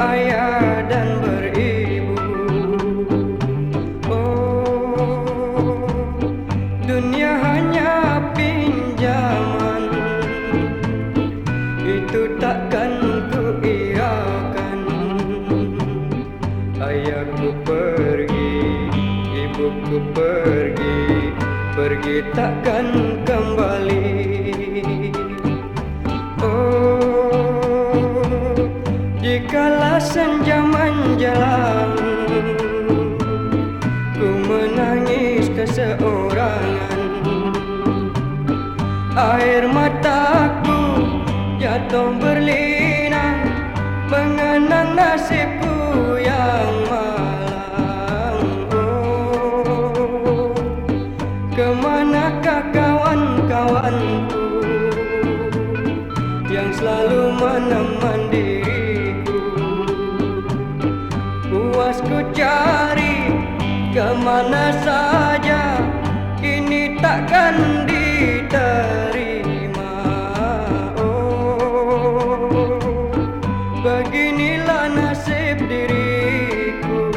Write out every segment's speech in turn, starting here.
berayah dan beribu. Oh, dunia hanya pinjaman, itu takkan ku iakan. Ayahku pergi, ibuku pergi, pergi takkan kembali. Oh, jikalau senja menjelang, ku menangis keseorangan. Air mataku jatuh berlinang, mengenang nasibku yang malang. Oh, kemanakah kawan-kawanku yang selalu menemani diriku? Puas ku cari kemana saja, kini takkan diterima. Oh, beginilah nasib diriku,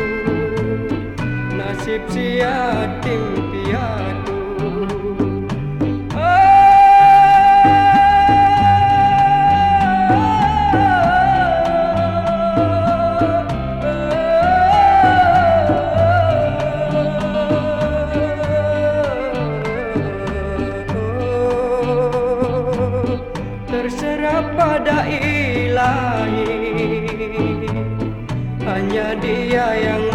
nasib si yatim piatu. Terserah pada ilahi, hanya Dia yang